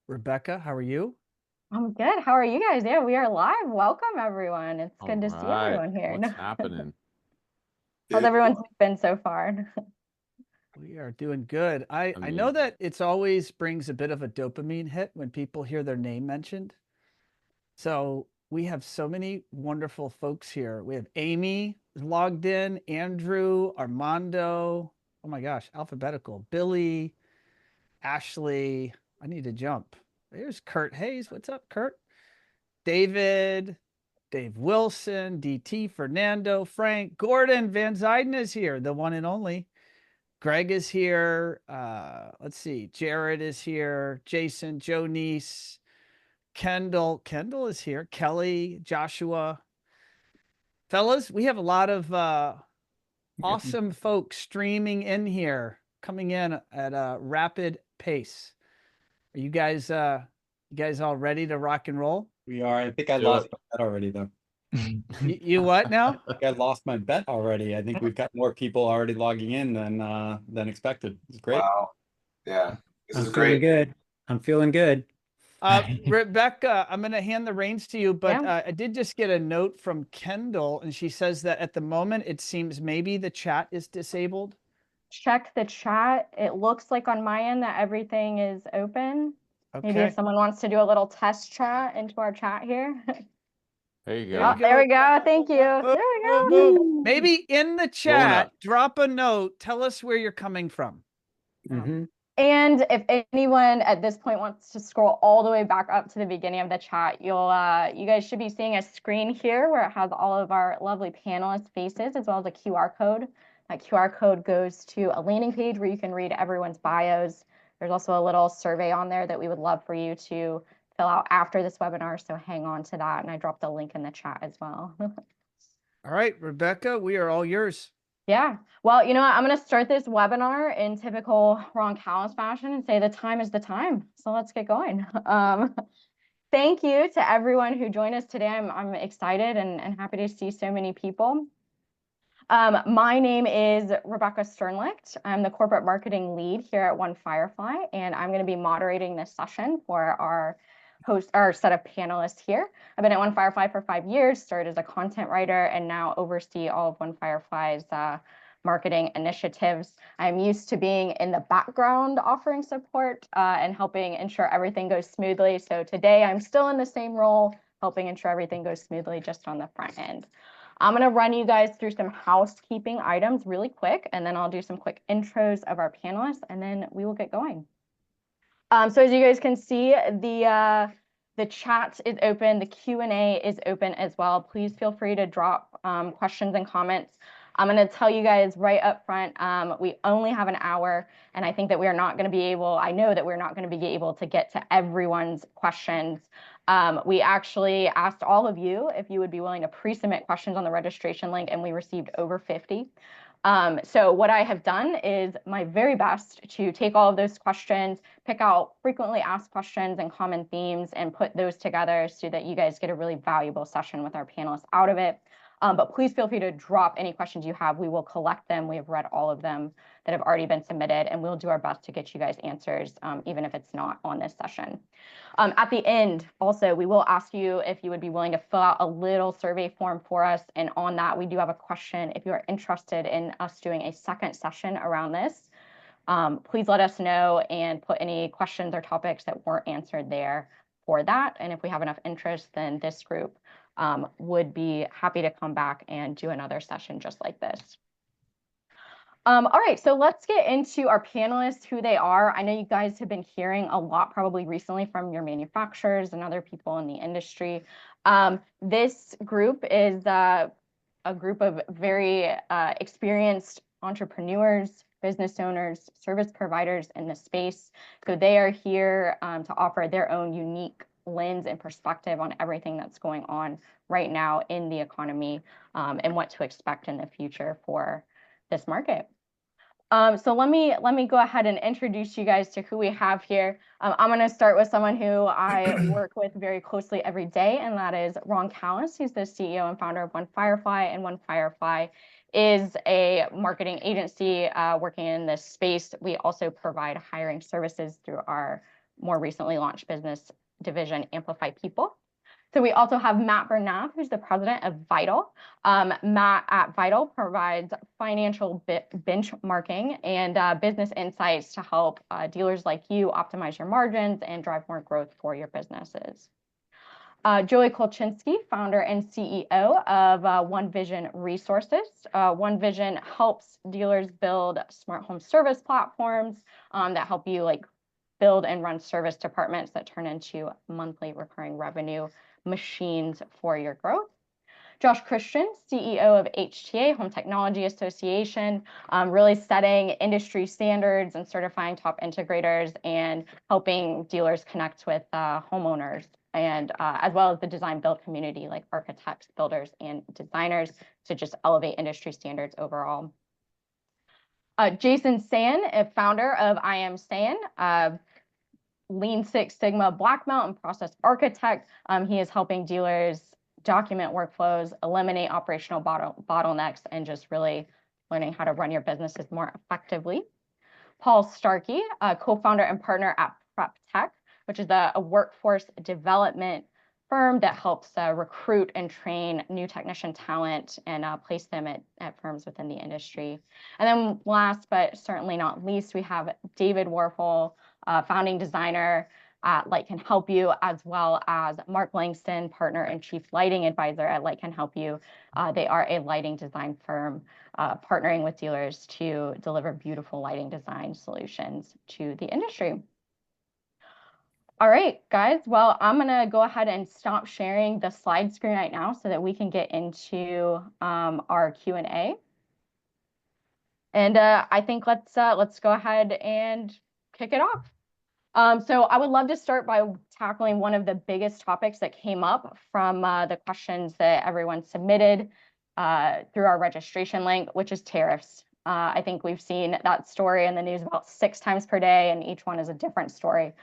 Rebecca, how are you? I'm good. How are you guys? Yeah, we are live. Welcome, everyone. It's All good to see right. everyone here. What's happening? How's everyone's week been so far? We are doing good. I know Amazing. that it's always brings a bit of a dopamine hit when people hear their name mentioned. So we have so many wonderful folks here. We have Amy logged in, Andrew, Armando. Oh my gosh, alphabetical. Billy, Ashley. I need to jump. There's Kurt Hayes. What's up, Kurt? David, Dave Wilson, DT, Fernando, Frank, Gordon, Van Zuyden is here, the one and only. Greg is here. Let's see. Jared is here. Jason, Joe Neese, Kendall. Kendall is here. Kelly, Joshua. Fellas, we have a lot of Yep. awesome folks streaming in here, coming in at a rapid pace. Are you guys all ready to rock and roll? We are. I think I Do lost it. my bet already, though. You what now? I think I lost my bet already. I think we've got more people already logging in than expected. It's great. Wow. Yeah. This I'm is feeling great. good. I'm feeling good. Rebecca, I'm going to hand the reins to you, but Yeah. I did just get a note from Kendall, and she says that at the moment it seems maybe the chat is disabled. Check the chat. It looks like on my end that everything is open. Maybe if Okay. someone wants to do a little test chat into our chat here. There you There go. you Oh, there we go. go. Thank you. There Boom, we boom, go. boom. Maybe in the Blowing chat, up. drop a note. Tell us where you're coming from. Mhm. And if anyone at this point wants to scroll all the way back up to the beginning of the chat, you guys should be seeing a screen here where it has all of our lovely panelists' faces as well as a QR code. That QR code goes to a landing page where you can read everyone's bios. There's also a little survey on there that we would love for you to fill out after this webinar, so hang on to that. And I dropped a link in the chat as well. All right, Rebecca, we are all yours. Yeah. Well, you know what? I'm going to start this webinar in typical Ron Callis fashion and say the time is the time. So let's get going. Thank you to everyone who joined us today. I'm excited and happy to see so many people. My name is Rebecca Sternlicht. I'm the corporate marketing lead here at One Firefly, and I'm going to be moderating this session for our set of panelists here. I've been at One Firefly for 5 years, started as a content writer, and now oversee all of One Firefly's marketing initiatives. I'm used to being in the background offering support and helping ensure everything goes smoothly. So today I'm still in the same role, helping ensure everything goes smoothly just on the front end. I'm going to run you guys through some housekeeping items really quick, and then I'll do some quick intros of our panelists, and then we will get going. So as you guys can see, the chat is open, the Q&A is open as well. Please feel free to drop questions and comments. I'm going to tell you guys right up front, we only have an hour, and I think that we are not going to be able, I know that we're not going to be able to get to everyone's questions. We actually asked all of you if you would be willing to pre-submit questions on the registration link, and we received over 50. So what I have done is my very best to take all of those questions, pick out frequently asked questions and common themes, and put those together so that you guys get a really valuable session with our panelists out of it. But please feel free to drop any questions you have. We will collect them. We have read all of them that have already been submitted, and we'll do our best to get you guys answers, even if it's not on this session. At the end, also, we will ask you if you would be willing to fill out a little survey form for us. And on that, we do have a question. If you are interested in us doing a second session around this, please let us know and put any questions or topics that weren't answered there for that. And if we have enough interest, then this group would be happy to come back and do another session just like this. All right, so let's get into our panelists, who they are. I know you guys have been hearing a lot probably recently from your manufacturers and other people in the industry. This group is a group of very experienced entrepreneurs, business owners, service providers in the space. So they are here to offer their own unique lens and perspective on everything that's going on right now in the economy and what to expect in the future for this market. So let me go ahead and introduce you guys to who we have here. I'm going to start with someone who I work with very closely every day, and that is Ron Callis. He's the CEO and founder of One Firefly, and One Firefly is a marketing agency working in this space. We also provide hiring services through our more recently launched business division, Amplify People. So we also have Matt Bernath, who's the president of Vital. Matt at Vital provides financial benchmarking and business insights to help dealers like you optimize your margins and drive more growth for your businesses. Joey Kolchinsky, founder and CEO of One Vision Resources. One Vision helps dealers build smart home service platforms that help you build and run service departments that turn into monthly recurring revenue machines for your growth. Josh Christian, CEO of HTA, Home Technology Association, really setting industry standards and certifying top integrators and helping dealers connect with homeowners, and as well as the design build community like architects, builders, and designers to just elevate industry standards overall. Jason San, a founder of I Am San, Lean Six Sigma Black Belt and process architect. He is helping dealers document workflows, eliminate operational bottlenecks, and just really learning how to run your businesses more effectively. Paul Starkey, a co-founder and partner at Prep Tech, which is a workforce development firm that helps recruit and train new technician talent and place them at firms within the industry. And then last but certainly not least, we have David Warfel, founding designer at Light Can Help You, as well as Mark Langston, partner and chief lighting advisor at Light Can Help You. They are a lighting design firm partnering with dealers to deliver beautiful lighting design solutions to the industry. All right, guys. Well, I'm going to go ahead and stop sharing the slide screen right now so that we can get into our Q&A. And I think let's go ahead and kick it off. So I would love to start by tackling one of the biggest topics that came up from the questions that everyone submitted through our registration link, which is tariffs. I think we've seen that story in the news about 6 times per day, and each one is a different story.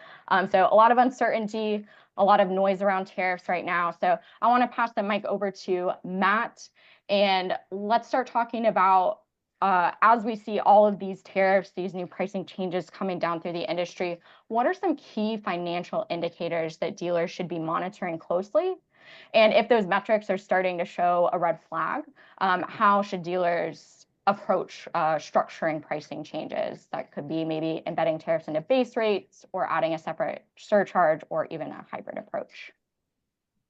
So a lot of uncertainty, a lot of noise around tariffs right now. So I want to pass the mic over to Matt, and let's start talking about as we see all of these tariffs, these new pricing changes coming down through the industry, what are some key financial indicators that dealers should be monitoring closely? And if those metrics are starting to show a red flag, how should dealers approach structuring pricing changes? That could be maybe embedding tariffs into base rates or adding a separate surcharge or even a hybrid approach.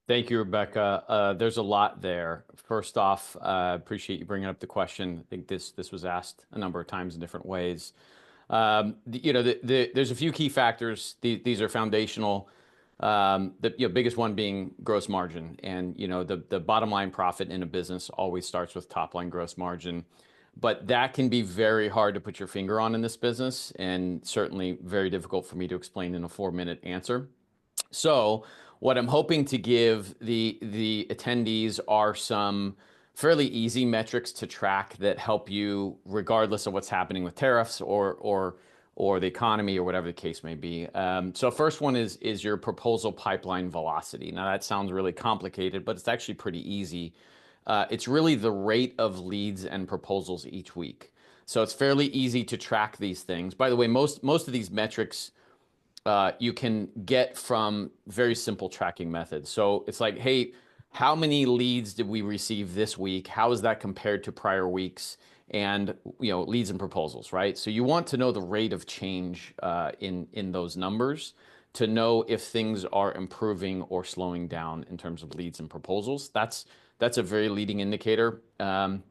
Thank you, Rebecca. There's a lot there. First off, appreciate you bringing up the question. I think this was asked a number of times in different ways. There's a few key factors. These are foundational. The biggest one being gross margin, and the bottom line profit in a business always starts with top line gross margin. But that can be very hard to put your finger on in this business, and certainly very difficult for me to explain in a 4-minute answer. So what I'm hoping to give the attendees are some fairly easy metrics to track that help you regardless of what's happening with tariffs or the economy or whatever the case may be. So first one is your proposal pipeline velocity. Now that sounds really complicated, but it's actually pretty easy. It's really the rate of leads and proposals each week. So it's fairly easy to track these things. By the way, most of these metrics you can get from very simple tracking methods. So it's like, hey, how many leads did we receive this week? How is that compared to prior weeks? And leads and proposals, right? So you want to know the rate of change in those numbers to know if things are improving or slowing down in terms of leads and proposals. That's a very leading indicator. And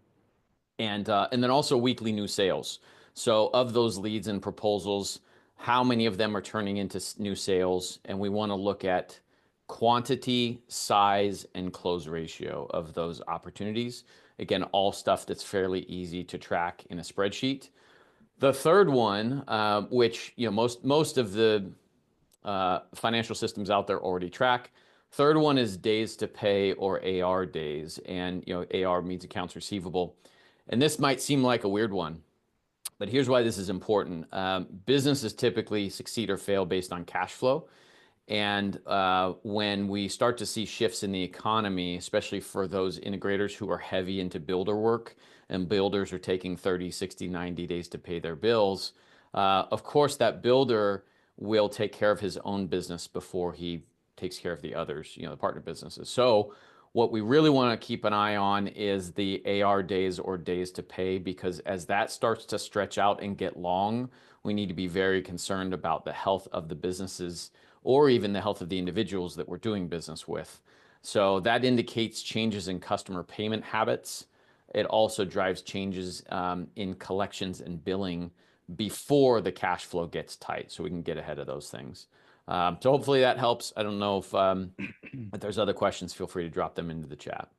then also weekly new sales. So of those leads and proposals, how many of them are turning into new sales? And we want to look at quantity, size, and close ratio of those opportunities. Again, all stuff that's fairly easy to track in a spreadsheet. The third one, which most of the financial systems out there already track. Third one is days to pay or AR days, and AR means accounts receivable. And this might seem like a weird one, but here's why this is important. Businesses typically succeed or fail based on cash flow. And when we start to see shifts in the economy, especially for those integrators who are heavy into builder work, and builders are taking 30, 60, 90 days to pay their bills, of course, that builder will take care of his own business before he takes care of the others, the partner businesses. So what we really want to keep an eye on is the AR days or days to pay, because as that starts to stretch out and get long, we need to be very concerned about the health of the businesses or even the health of the individuals that we're doing business with. So that indicates changes in customer payment habits. It also drives changes in collections and billing before the cash flow gets tight, so we can get ahead of those things. So hopefully that helps. I don't know if there's other questions, feel free to drop them into the chat.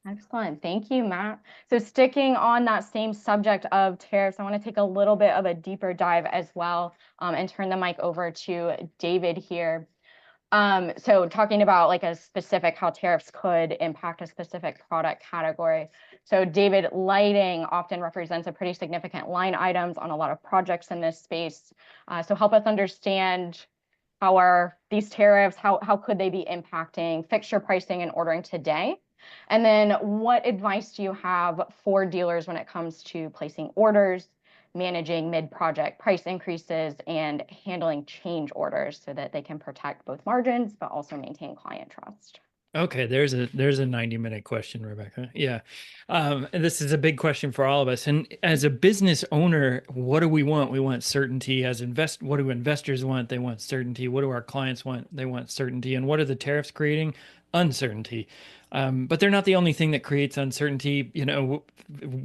Excellent. Thank you, Matt. So sticking on that same subject of tariffs, I want to take a little bit of a deeper dive as well, and turn the mic over to David here. So talking about like a specific how tariffs could impact a specific product category. So David, lighting often represents a pretty significant line items on a lot of projects in this space. So help us understand how are these tariffs, how could they be impacting fixture pricing and ordering today? And then what advice do you have for dealers when it comes to placing orders, managing mid-project price increases, and handling change orders so that they can protect both margins, but also maintain client trust? Okay, there's a 90-minute question, Rebecca. Yeah. And this is a big question for all of us. And as a business owner, what do we want? We want certainty. What do investors want? They want certainty. What do our clients want? They want certainty. And what are the tariffs creating? Uncertainty. But they're not the only thing that creates uncertainty.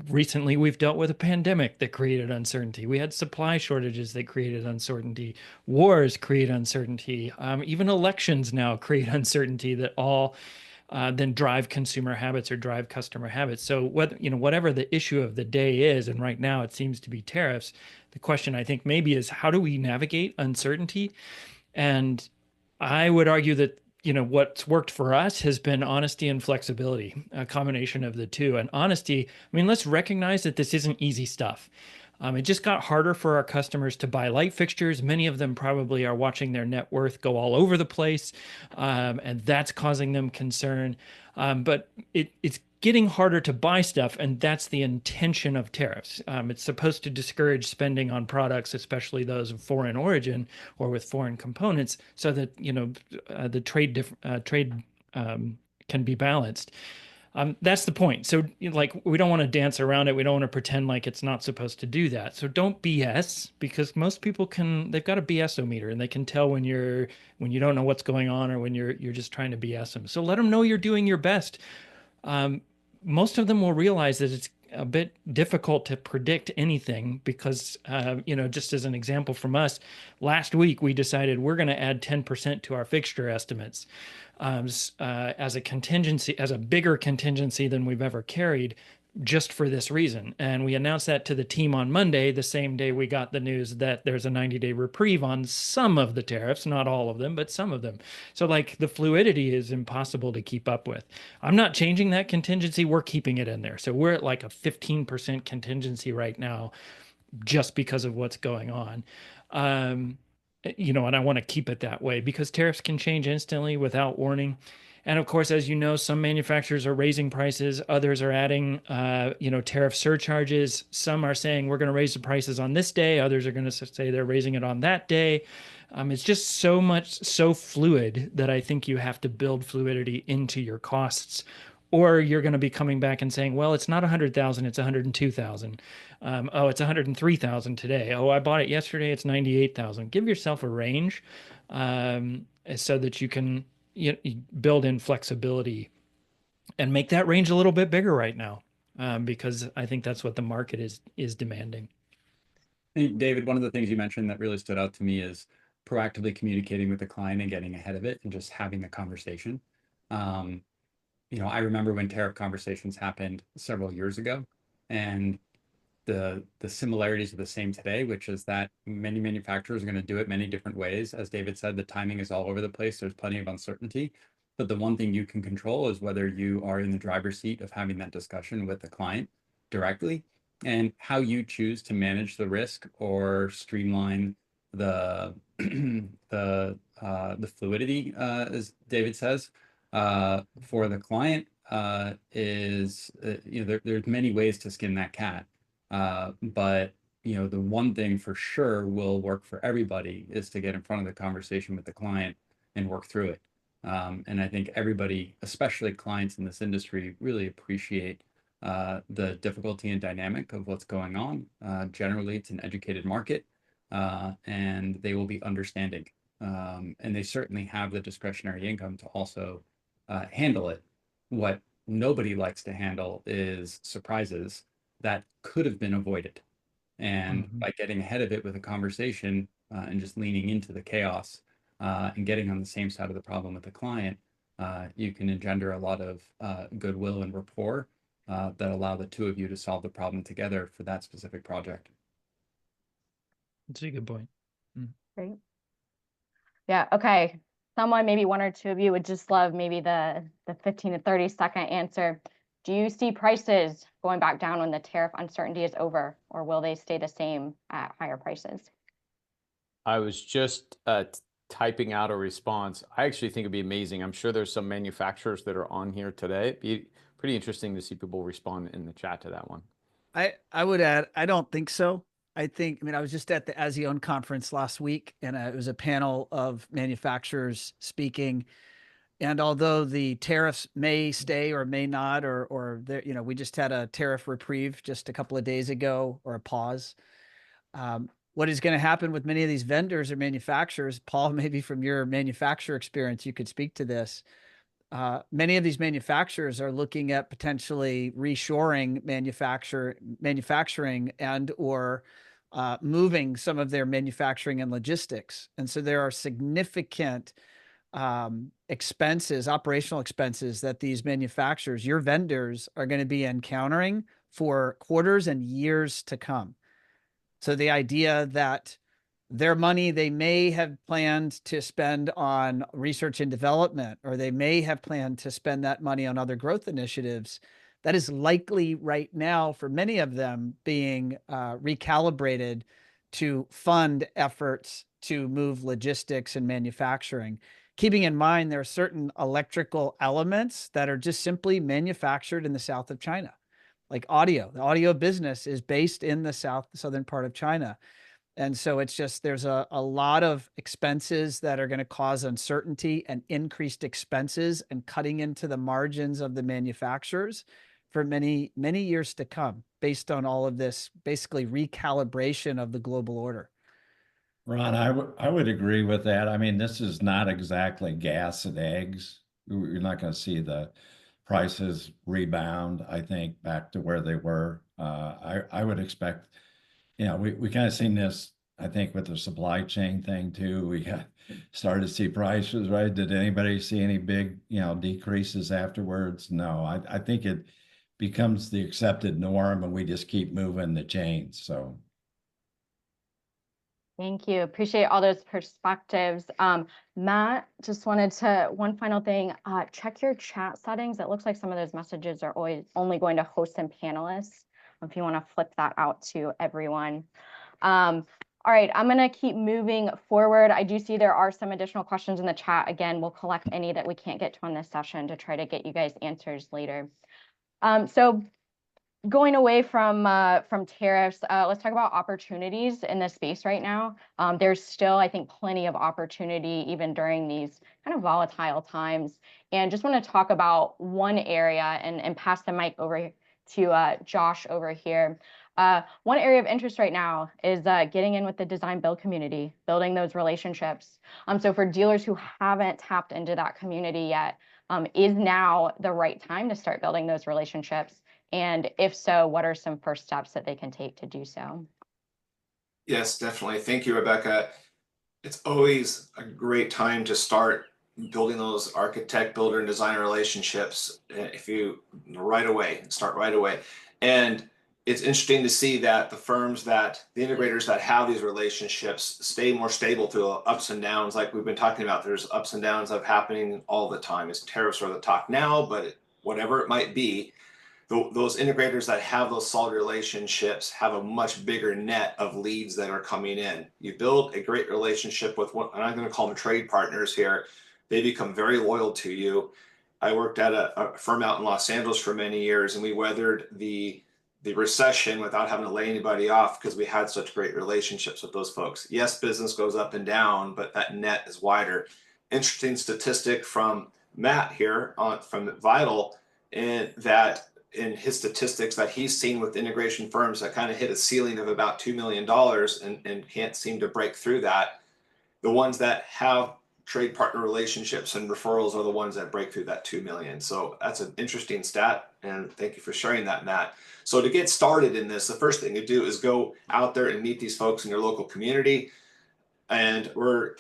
Recently we've dealt with a pandemic that created uncertainty. We had supply shortages that created uncertainty. Wars create uncertainty. Even elections now create uncertainty that all then drive consumer habits or drive customer habits. So whatever the issue of the day is, and right now it seems to be tariffs, the question I think maybe is, how do we navigate uncertainty? And I would argue that what's worked for us has been honesty and flexibility, a combination of the two. And honesty, let's recognize that this isn't easy stuff. It just got harder for our customers to buy light fixtures. Many of them probably are watching their net worth go all over the place, and that's causing them concern. But it's getting harder to buy stuff, and that's the intention of tariffs. It's supposed to discourage spending on products, especially those of foreign origin or with foreign components, so that the trade can be balanced. That's the point. So we don't want to dance around it. We don't want to pretend like it's not supposed to do that. So don't BS, because most people they've got a BS-o-meter and they can tell when you don't know what's going on or when you're just trying to BS them. So let them know you're doing your best. Most of them will realize that it's a bit difficult to predict anything because, just as an example from us, last week we decided we're going to add 10% to our fixture estimates as a contingency, as a bigger contingency than we've ever carried, just for this reason. And we announced that to the team on Monday, the same day we got the news that there's a 90-day reprieve on some of the tariffs, not all of them, but some of them. So the fluidity is impossible to keep up with. I'm not changing that contingency. We're keeping it in there. So we're at a 15% contingency right now, just because of what's going on. And I want to keep it that way because tariffs can change instantly without warning. And of course, as you know, some manufacturers are raising prices. Others are adding, tariff surcharges. Some are saying we're going to raise the prices on this day. Others are going to say they're raising it on that day. It's just so fluid that I think you have to build fluidity into your costs, or you're going to be coming back and saying, well, it's not 100,000, it's 102,000. It's 103,000 today. Oh, I bought it yesterday, it's 98,000. Give yourself a range so that you can build in flexibility and make that range a little bit bigger right now, because I think that's what the market is demanding. Hey, David, one of the things you mentioned that really stood out to me is proactively communicating with the client and getting ahead of it and just having the conversation. I remember when tariff conversations happened several years ago, and the similarities are the same today, which is that many manufacturers are going to do it many different ways. As David said, the timing is all over the place. There's plenty of uncertainty, but the one thing you can control is whether you are in the driver's seat of having that discussion with the client directly, and how you choose to manage the risk or streamline the the fluidity, as David says, for the client, is there's many ways to skin that cat. But the one thing for sure will work for everybody is to get in front of the conversation with the client and work through it. And I think everybody, especially clients in this industry, really appreciate the difficulty and dynamic of what's going on. Generally, it's an educated market, and they will be understanding. And they certainly have the discretionary income to also handle it. What nobody likes to handle is surprises that could have been avoided. And by getting ahead of it with a conversation and just leaning into the chaos and getting on the same side of the problem with the client, you can engender a lot of goodwill and rapport that allow the two of you to solve the problem together for that specific project. That's a good point. Great. Yeah, okay. Someone, maybe one or two of you would just love maybe the 15 to 30-second answer. Do you see prices going back down when the tariff uncertainty is over, or will they stay the same at higher prices? I was just typing out a response. I actually think it'd be amazing. I'm sure there's some manufacturers that are on here today. It'd be pretty interesting to see people respond in the chat to that one. I would add, I don't think so. I mean, I was just at the ASEAN conference last week, and it was a panel of manufacturers speaking. And although the tariffs may stay or may not, or there, we just had a tariff reprieve just a couple of days ago, or a pause. What is going to happen with many of these vendors or manufacturers, Paul, maybe from your manufacturer experience, you could speak to this. Many of these manufacturers are looking at potentially reshoring manufacturing and or moving some of their manufacturing and logistics. And so there are significant expenses, operational expenses that these manufacturers, your vendors, are going to be encountering for quarters and years to come. So the idea that their money they may have planned to spend on research and development, or they may have planned to spend that money on other growth initiatives, that is likely right now for many of them being recalibrated to fund efforts to move logistics and manufacturing. Keeping in mind there are certain electrical elements that are just simply manufactured in the south of China, like audio. The audio business is based in the southern part of China. And so it's just, there's a lot of expenses that are going to cause uncertainty and increased expenses and cutting into the margins of the manufacturers for many, many years to come, based on all of this basically recalibration of the global order. Ron, I would agree with that. I mean, this is not exactly gas and eggs. You're not going to see the prices rebound, I think, back to where they were. I would expect, we kind of seen this, I think, with the supply chain thing too. We started to see prices, right? Did anybody see any big, decreases afterwards? No, I think it becomes the accepted norm and we just keep moving the chains. So. Thank you. Appreciate all those perspectives. Matt, just wanted to, one final thing, check your chat settings. It looks like some of those messages are only going to hosts and panelists. If you want to flip that out to everyone. All right, I'm going to keep moving forward. I do see there are some additional questions in the chat. Again, we'll collect any that we can't get to on this session to try to get you guys answers later. So going away from tariffs, let's talk about opportunities in this space right now. There's still, I think, plenty of opportunity even during these kind of volatile times. And just want to talk about one area and pass the mic over to Josh over here. One area of interest right now is getting in with the design build community, building those relationships. So for dealers who haven't tapped into that community yet, is now the right time to start building those relationships? And if so, what are some first steps that they can take to do so? Yes, definitely. Thank you, Rebecca. It's always a great time to start building those architect, builder, and designer relationships if you right away, start right away. And it's interesting to see that the integrators that have these relationships stay more stable through ups and downs. Like we've been talking about, there's ups and downs of happening all the time. It's tariffs are the talk now, but whatever it might be, those integrators that have those solid relationships have a much bigger net of leads that are coming in. You build a great relationship with one, and I'm going to call them trade partners here. They become very loyal to you. I worked at a firm out in Los Angeles for many years, and we weathered the the recession without having to lay anybody off because we had such great relationships with those folks. Yes, business goes up and down, but that net is wider. Interesting statistic from Matt here from Vital, and that in his statistics that he's seen with integration firms that kind of hit a ceiling of about $2 million and can't seem to break through that. The ones that have trade partner relationships and referrals are the ones that break through that 2 million. So that's an interesting stat. And thank you for sharing that, Matt. So to get started in this, the first thing to do is go out there and meet these folks in your local community. And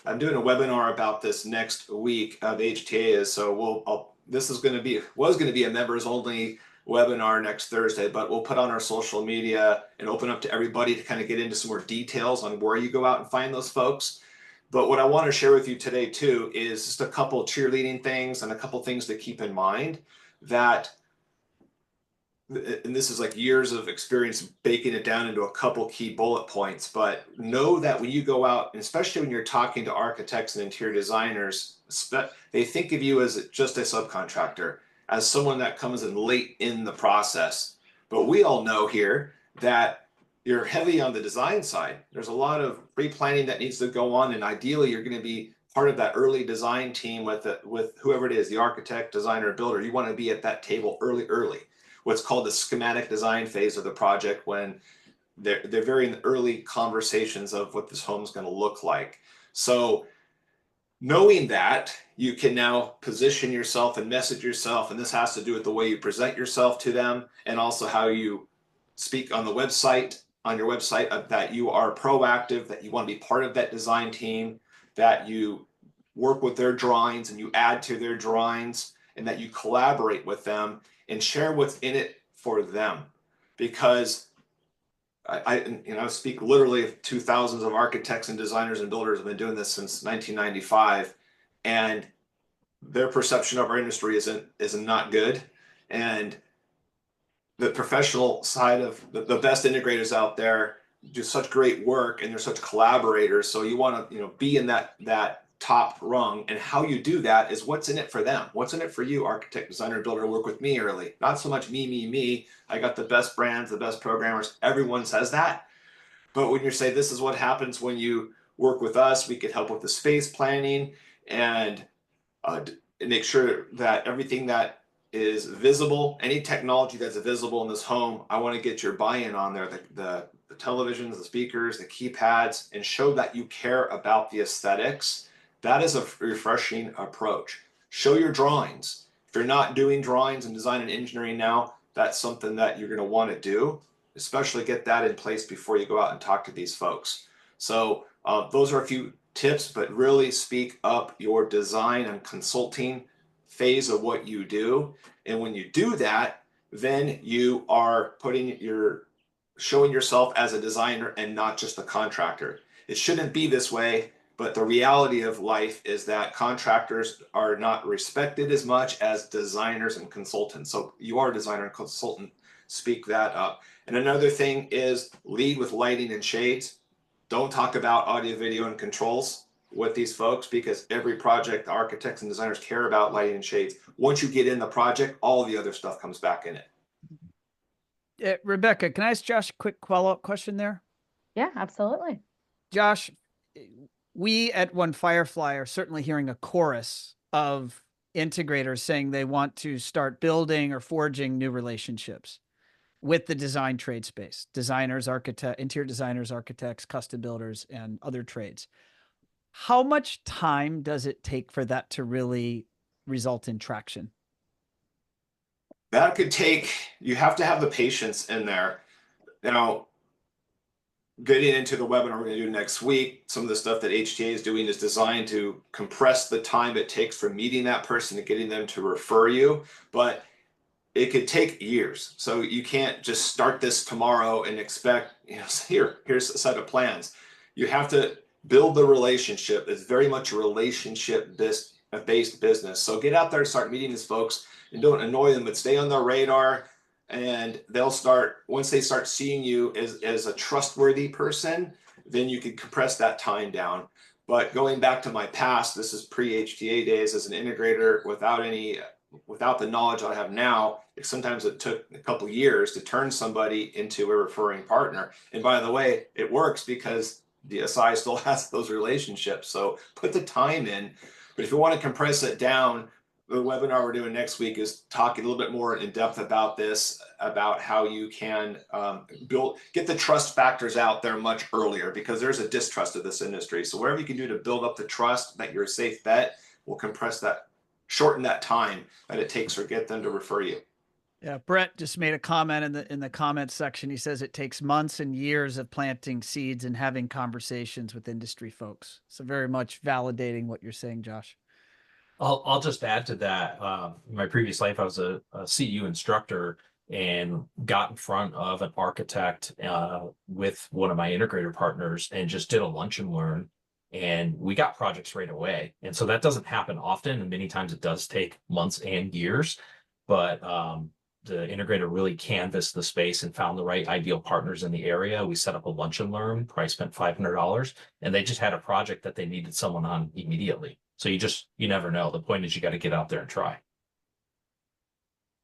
I'm doing a webinar about this next week. The HTA is, so this is going to be, was going to be a members only webinar next Thursday, but we'll put on our social media and open up to everybody to kind of get into some more details on where you go out and find those folks. But what I want to share with you today too is just a couple cheerleading things and a couple things to keep in mind that, and this is like years of experience baking it down into a couple key bullet points, but know that when you go out, and especially when you're talking to architects and interior designers, they think of you as just a subcontractor, as someone that comes in late in the process. But we all know here that you're heavy on the design side. There's a lot of pre-planning that needs to go on, and ideally you're going to be part of that early design team with whoever it is, the architect, designer, builder. You want to be at that table early. What's called the schematic design phase of the project, when they're very in the early conversations of what this home's going to look like. So knowing that, you can now position yourself and message yourself, and this has to do with the way you present yourself to them and also how you speak on the website, on your website, that you are proactive, that you want to be part of that design team, that you work with their drawings and you add to their drawings, and that you collaborate with them and share what's in it for them. Because I speak literally to thousands of architects and designers and builders have been doing this since 1995, and their perception of our industry isn't not good. And the professional side of the best integrators out there do such great work, and they're such collaborators. So you want to be in that top rung, and how you do that is what's in it for them. What's in it for you, architect, designer, builder, work with me early. Not so much me. I got the best brands, the best programmers. Everyone says that. But when you say this is what happens when you work with us, we can help with the space planning and make sure that everything that is visible, any technology that's visible in this home, I want to get your buy-in on there, the televisions, the speakers, the keypads, and show that you care about the aesthetics. That is a refreshing approach. Show your drawings. If you're not doing drawings and design and engineering now, that's something that you're going to want to do, especially get that in place before you go out and talk to these folks. So those are a few tips, but really speak up your design and consulting phase of what you do. And when you do that, then you are showing yourself as a designer and not just a contractor. It shouldn't be this way, but the reality of life is that contractors are not respected as much as designers and consultants. So you are a designer and consultant, speak that up. And another thing is lead with lighting and shades. Don't talk about audio, video, and controls with these folks, because every project, the architects and designers care about lighting and shades. Once you get in the project, all the other stuff comes back in it. Rebecca, can I ask Josh a quick follow-up question there? Yeah, absolutely. Josh, we at One Firefly are certainly hearing a chorus of integrators saying they want to start building or forging new relationships with the design trade space, designers, interior designers, architects, custom builders, and other trades. How much time does it take for that to really result in traction? That could take, you have to have the patience in there. Now, getting into the webinar we're going to do next week, some of the stuff that HTA is doing is designed to compress the time it takes from meeting that person and getting them to refer you, but it could take years. So you can't just start this tomorrow and expect, here's a set of plans. You have to build the relationship. It's very much a relationship-based business. So get out there and start meeting these folks, and don't annoy them, but stay on their radar. And they'll start, once they start seeing you as a trustworthy person, then you can compress that time down. But going back to my past, this is pre-HTA days as an integrator without any without the knowledge I have now, sometimes it took a couple of years to turn somebody into a referring partner. And by the way, it works because DSI still has those relationships. So put the time in. But if you want to compress it down, the webinar we're doing next week is talking a little bit more in depth about this, about how you can get the trust factors out there much earlier, because there's a distrust of this industry. So whatever you can do to build up the trust that you're a safe bet will compress that, shorten that time that it takes or get them to refer you. Yeah, Brett just made a comment in the comments section. He says it takes months and years of planting seeds and having conversations with industry folks. So very much validating what you're saying, Josh. I'll just add to that. In my previous life, I was a CEU instructor and got in front of an architect with one of my integrator partners and just did a lunch and learn. And we got projects right away. And so that doesn't happen often. And many times it does take months and years. But the integrator really canvassed the space and found the right ideal partners in the area. We set up a lunch and learn, probably spent $500, and they just had a project that they needed someone on immediately. So you never know. The point is you got to get out there and try.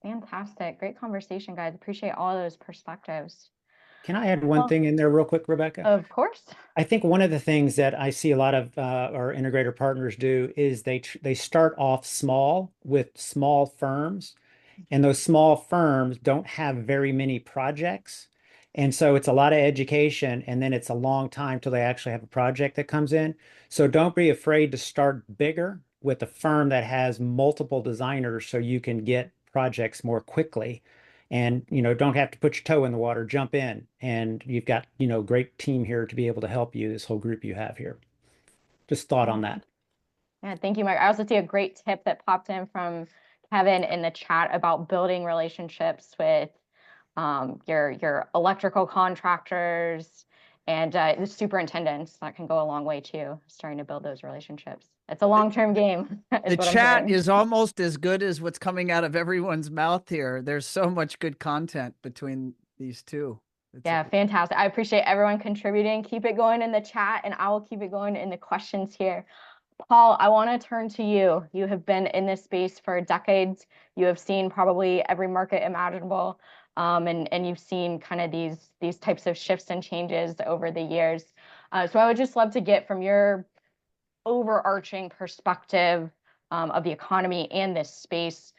Fantastic. Great conversation, guys. Appreciate all those perspectives. Can I add one thing in there real quick, Rebecca? Of course. I think one of the things that I see a lot of our integrator partners do is they start off small with small firms, and those small firms don't have very many projects. And so it's a lot of education, and then it's a long time till they actually have a project that comes in. So don't be afraid to start bigger with a firm that has multiple designers so you can get projects more quickly. And, don't have to put your toe in the water, jump in. And you've got, great team here to be able to help you, this whole group you have here. Just thought on that. Yeah, thank you, Mike. I also see a great tip that popped in from Kevin in the chat about building relationships with your electrical contractors and the superintendents. That can go a long way too, starting to build those relationships. It's a long-term game. The chat is almost as good as what's coming out of everyone's mouth here. There's so much good content between these two. Yeah, fantastic. I appreciate everyone contributing. Keep it going in the chat, and I will keep it going in the questions here. Paul, I want to turn to you. You have been in this space for decades. You have seen probably every market imaginable, and you've seen kind of these types of shifts and changes over the years. So I would just love to get from your overarching perspective of the economy and this space,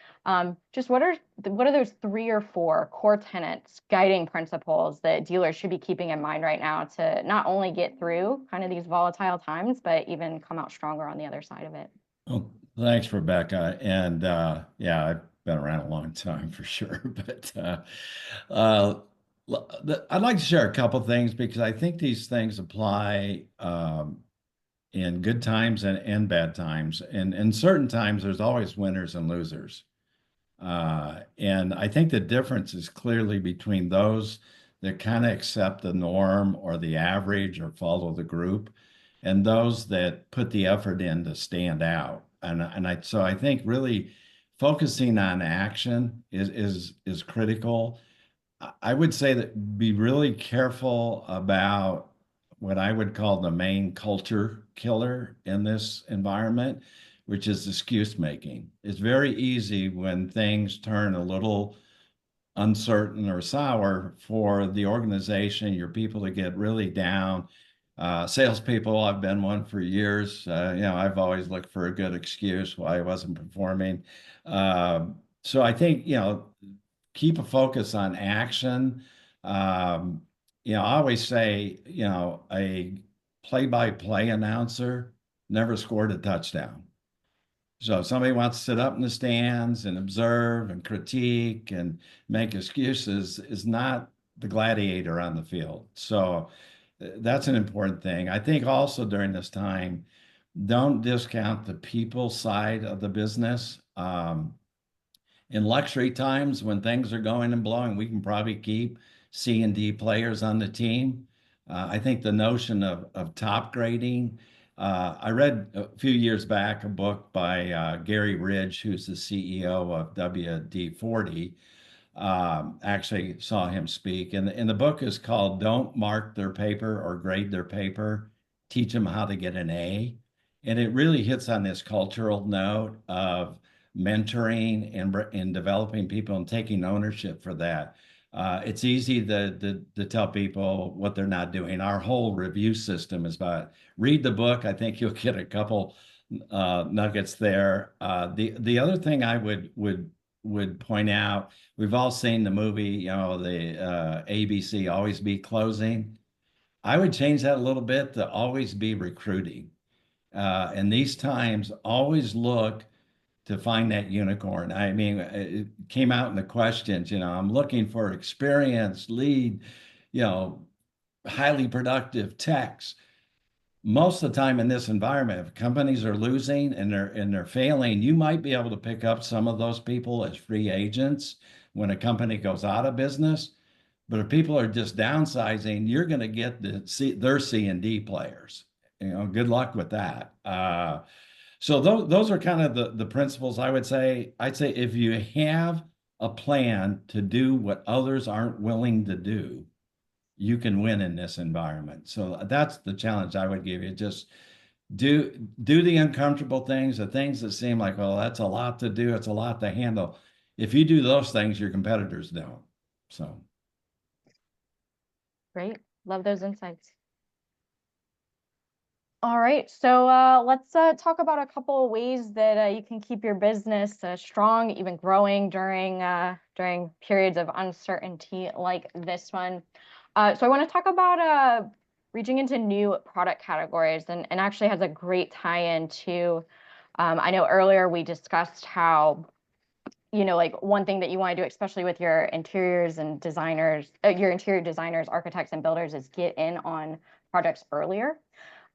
just what are those 3 or 4 core tenets, guiding principles that dealers should be keeping in mind right now to not only get through kind of these volatile times, but even come out stronger on the other side of it? Well, thanks, Rebecca. And yeah, I've been around a long time for sure. But I'd like to share a couple things because I think these things apply in good times and bad times. And in certain times, there's always winners and losers. And I think the difference is clearly between those that kind of accept the norm or the average or follow the group, and those that put the effort in to stand out. So I think really focusing on action is critical. I would say that be really careful about what I would call the main culture killer in this environment, which is excuse making. It's very easy when things turn a little uncertain or sour for the organization, your people to get really down. Salespeople, I've been one for years. I've always looked for a good excuse why I wasn't performing. So I think, keep a focus on action. I always say, a play-by-play announcer never scored a touchdown. So if somebody wants to sit up in the stands and observe and critique and make excuses is not the gladiator on the field. So that's an important thing. I think also during this time, don't discount the people side of the business. In luxury times when things are going and blowing, we can probably keep C and D players on the team. I think the notion of top grading, I read a few years back a book by Gary Ridge, who's the CEO of WD-40. Actually saw him speak. And the book is called Don't Mark Their Paper or Grade Their Paper, Teach Them How to Get an A. And it really hits on this cultural note of mentoring and developing people and taking ownership for that. It's easy to tell people what they're not doing. Our whole review system is about read the book. I think you'll get a couple nuggets there. The other thing I would point out, we've all seen the movie, you know, the ABC Always Be Closing. I would change that a little bit to always be recruiting. And these times, always look to find that unicorn. I mean, it came out in the questions, you know, I'm looking for experienced lead, you know, highly productive techs. Most of the time in this environment, if companies are losing and they're failing, you might be able to pick up some of those people as free agents when a company goes out of business. But if people are just downsizing, you're going to get their C and D players. You know, good luck with that. So those are kind of the principles I would say. I'd say if you have a plan to do what others aren't willing to do, you can win in this environment. So that's the challenge I would give you. Just do the uncomfortable things, the things that seem like, well, that's a lot to do, it's a lot to handle. If you do those things, your competitors don't. So Great. Love those insights. All right, so let's talk about a couple of ways that you can keep your business strong, even growing during periods of uncertainty like this one. So I want to talk about reaching into new product categories, and actually has a great tie-in to, I know earlier we discussed how, you know, like one thing that you want to do, especially with your interiors and designers, your interior designers, architects, and builders, is get in on projects earlier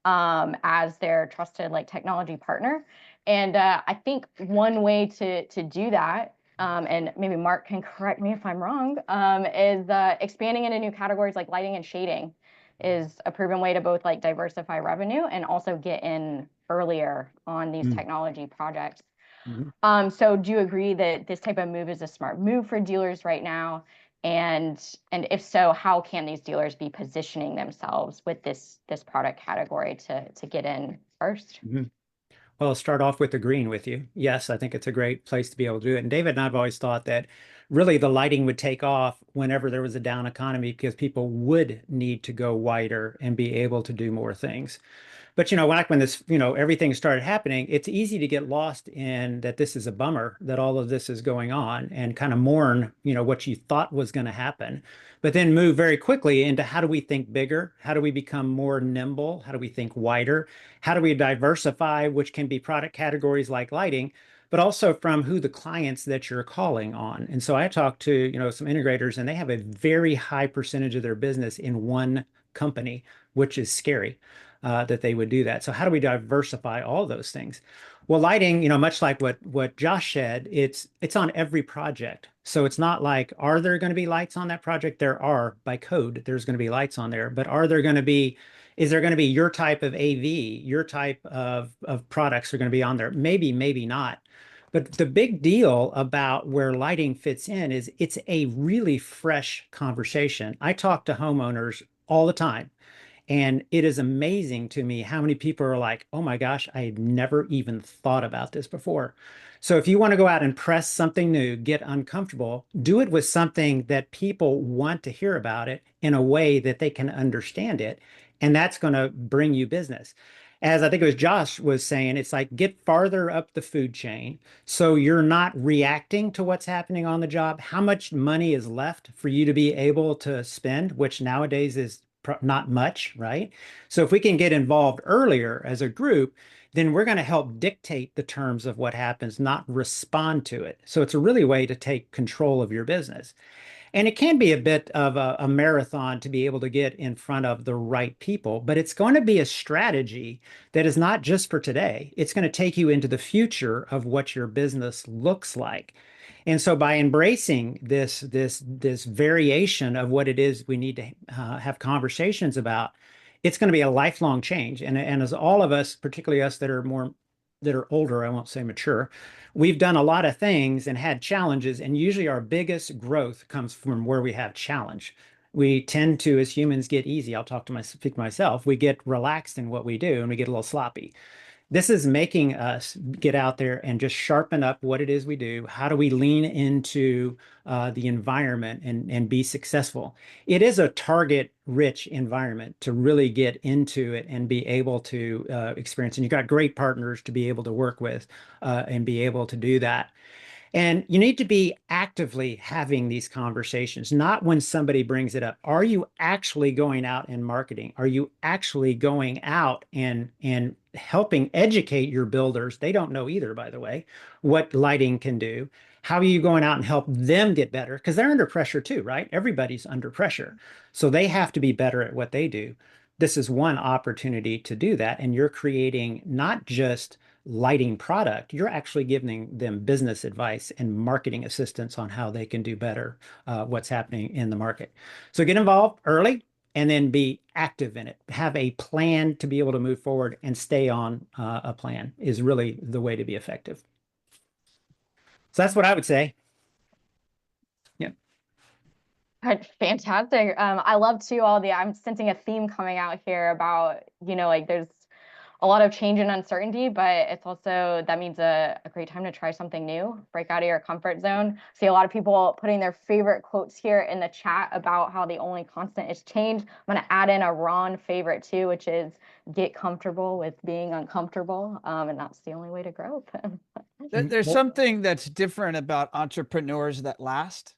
as their trusted like technology partner. And I think one way to do that, and maybe Mark can correct me if I'm wrong, is expanding into new categories like lighting and shading is a proven way to both like diversify revenue and also get in earlier on these technology projects. So do you agree that this type of move is a smart move for dealers right now? And if so, how can these dealers be positioning themselves with this product category to get in first? Well, I'll start off with agreeing with you. Yes, I think it's a great place to be able to do it. And David and I've always thought that really the lighting would take off whenever there was a down economy because people would need to go wider and be able to do more things. But, you know, like when this, you know, everything started happening, it's easy to get lost in that this is a bummer that all of this is going on and kind of mourn, you know, what you thought was going to happen, but then move very quickly into how do we think bigger? How do we become more nimble? How do we think wider? How do we diversify, which can be product categories like lighting, but also from who the clients that you're calling on. And so I talked to, you know, some integrators and they have a very high percentage of their business in one company, which is scary. That they would do that. So how do we diversify all those things? Well, lighting, you know, much like what Josh said, it's on every project. So it's not like, are there going to be lights on that project? There are by code, there's going to be lights on there, but is there going to be your type of AV, your type of products are going to be on there? Maybe, maybe not. But the big deal about where lighting fits in is it's a really fresh conversation. I talk to homeowners all the time. And it is amazing to me how many people are like, oh my gosh, I had never even thought about this before. So if you want to go out and press something new, get uncomfortable, do it with something that people want to hear about it in a way that they can understand it. And that's going to bring you business. As I think it was Josh was saying, it's like get farther up the food chain so you're not reacting to what's happening on the job. How much money is left for you to be able to spend, which nowadays is not much, right? So if we can get involved earlier as a group, then we're going to help dictate the terms of what happens, not respond to it. So it's a really way to take control of your business. And it can be a bit of a marathon to be able to get in front of the right people, but it's going to be a strategy that is not just for today. It's going to take you into the future of what your business looks like. And so by embracing this variation of what it is we need to have conversations about, it's going to be a lifelong change. And as all of us, particularly us that are older, I won't say mature, we've done a lot of things and had challenges. And usually our biggest growth comes from where we have challenge. We tend to, as humans, get easy. I'll speak to myself. We get relaxed in what we do and we get a little sloppy. This is making us get out there and just sharpen up what it is we do. How do we lean into the environment and be successful? It is a target-rich environment to really get into it and be able to experience. And you've got great partners to be able to work with and be able to do that. And you need to be actively having these conversations, not when somebody brings it up. Are you actually going out and marketing? Are you actually going out and helping educate your builders? They don't know either, by the way, what lighting can do. How are you going out and help them get better? Because they're under pressure too, right? Everybody's under pressure. So they have to be better at what they do. This is one opportunity to do that. And you're creating not just lighting product, you're actually giving them business advice and marketing assistance on how they can do better what's happening in the market. So get involved early and then be active in it. Have a plan to be able to move forward and stay on a plan is really the way to be effective. So that's what I would say. Yeah. Right, fantastic. I love too I'm sensing a theme coming out here about, like there's a lot of change and uncertainty, but it's also, that means a great time to try something new, break out of your comfort zone. See a lot of people putting their favorite quotes here in the chat about how the only constant is change. I'm going to add in a Ron favorite too, which is get comfortable with being uncomfortable. And that's the only way to grow. There's something that's different about entrepreneurs that last,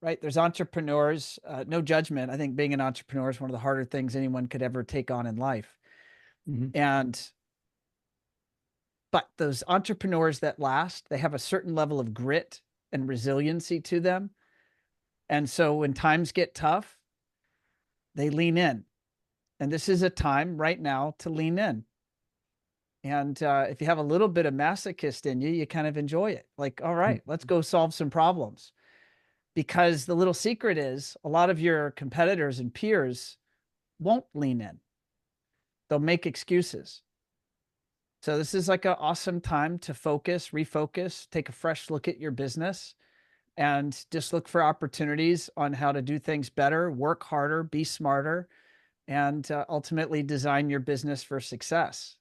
right? There's entrepreneurs, no judgment. I think being an entrepreneur is one of the harder things anyone could ever take on in life. But those entrepreneurs that last, they have a certain level of grit and resiliency to them. And so when times get tough, they lean in. And this is a time right now to lean in. And if you have a little bit of masochist in you, you kind of enjoy it. Like, all right, let's go solve some problems. Because the little secret is a lot of your competitors and peers won't lean in. They'll make excuses. So this is like an awesome time to focus, refocus, take a fresh look at your business, and just look for opportunities on how to do things better, work harder, be smarter, and ultimately design your business for success.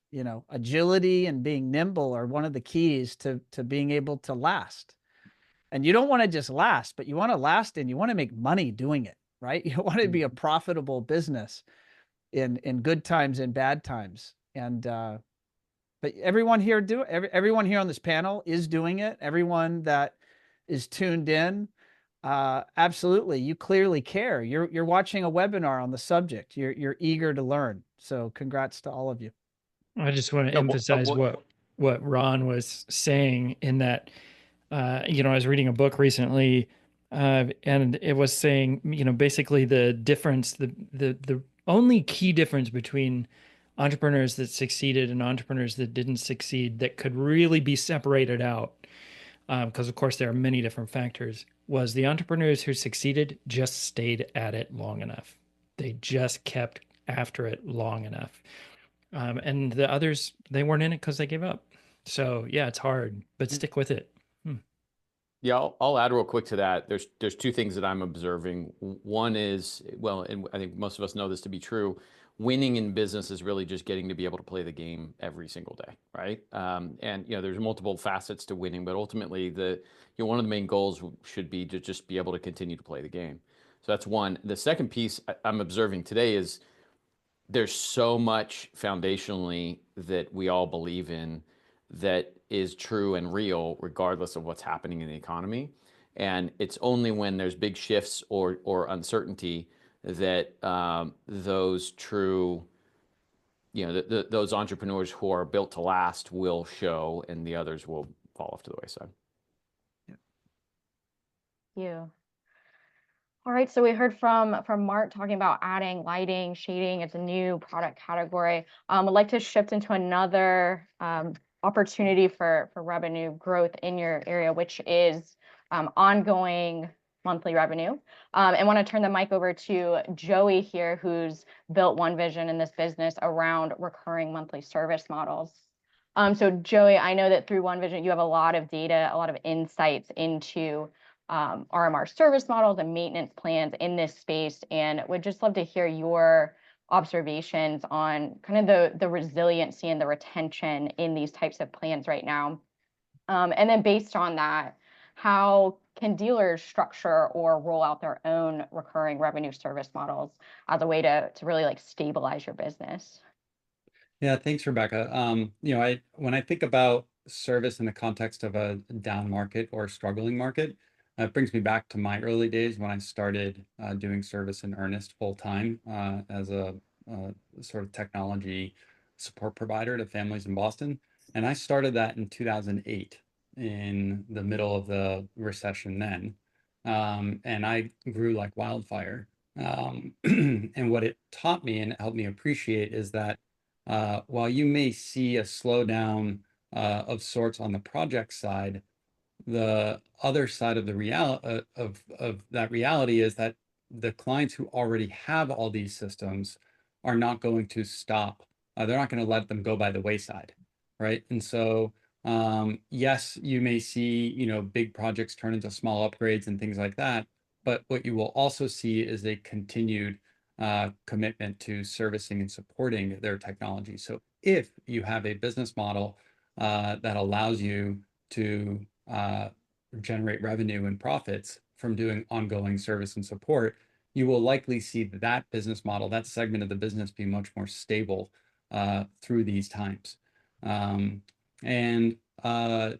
Agility and being nimble are one of the keys to being able to last. And you don't want to just last, but you want to last and you want to make money doing it, right? You want to be a profitable business in good times and bad times. And but everyone here everyone here on this panel is doing it. Everyone that is tuned in, absolutely, you clearly care. You're watching a webinar on the subject. You're eager to learn. So congrats to all of you. I just want to emphasize what Ron was saying in that, I was reading a book recently, and it was saying, basically the difference, the only key difference between entrepreneurs that succeeded and entrepreneurs that didn't succeed that could really be separated out, because of course there are many different factors, was the entrepreneurs who succeeded just stayed at it long enough. They just kept after it long enough. And the others, they weren't in it because they gave up. So yeah, it's hard, but stick with it. Yeah, I'll add real quick to that. There's two things that I'm observing. One is, well, and I think most of us know this to be true, winning in business is really just getting to be able to play the game every single day, right? And there's multiple facets to winning, but ultimately one of the main goals should be to just be able to continue to play the game. So that's one. The second piece I'm observing today is there's so much foundationally that we all believe in that is true and real regardless of what's happening in the economy. And it's only when there's big shifts or uncertainty that those true, those entrepreneurs who are built to last will show, and the others will fall off to the wayside. Yeah. All right, so we heard from Mark talking about adding lighting, shading. It's a new product category. I'd like to shift into another opportunity for revenue growth in your area, which is ongoing monthly revenue. And want to turn the mic over to Joey here, who's built One Vision in this business around recurring monthly service models. So Joey, I know that through One Vision, you have a lot of data, a lot of insights into RMR service models and maintenance plans in this space, and would just love to hear your observations on kind of the resiliency and the retention in these types of plans right now. And then based on that, how can dealers structure or roll out their own recurring revenue service models as a way to really like stabilize your business? Yeah, thanks, Rebecca. When I think about service in the context of a down market or struggling market, it brings me back to my early days when I started doing service in earnest full time as a sort of technology support provider to families in Boston. And I started that in 2008 in the middle of the recession then. And I grew like wildfire. And what it taught me and helped me appreciate is that while you may see a slowdown of sorts on the project side, the other side of the of that reality is that the clients who already have all these systems are not going to stop. They're not going to let them go by the wayside, right? And so, yes, you may see, big projects turn into small upgrades and things like that. But what you will also see is a continued commitment to servicing and supporting their technology. So if you have a business model that allows you to generate revenue and profits from doing ongoing service and support, you will likely see that business model, that segment of the business, be much more stable through these times. And there's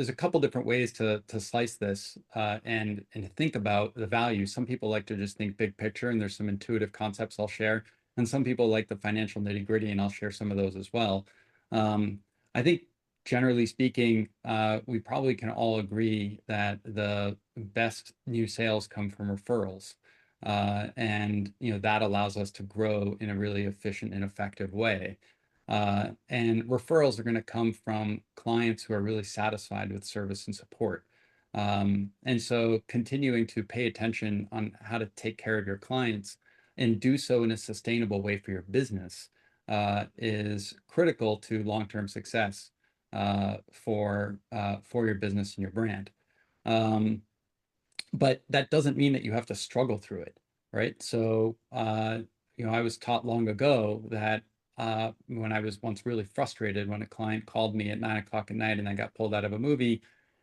a couple different ways to slice this and think about the value. Some people like to just think big picture, and there's some intuitive concepts I'll share, and some people like the financial nitty gritty, and I'll share some of those as well. I think generally speaking, we probably can all agree that the best new sales come from referrals, and that allows us to grow in a really efficient and effective way. And referrals are going to come from clients who are really satisfied with service and support. And so continuing to pay attention on how to take care of your clients and do so in a sustainable way for your business is critical to long-term success for your business and your brand. But that doesn't mean that you have to struggle through it, right? So, I was taught long ago that when I was once really frustrated when a client called me at 9 o'clock at night and I got pulled out of a movie.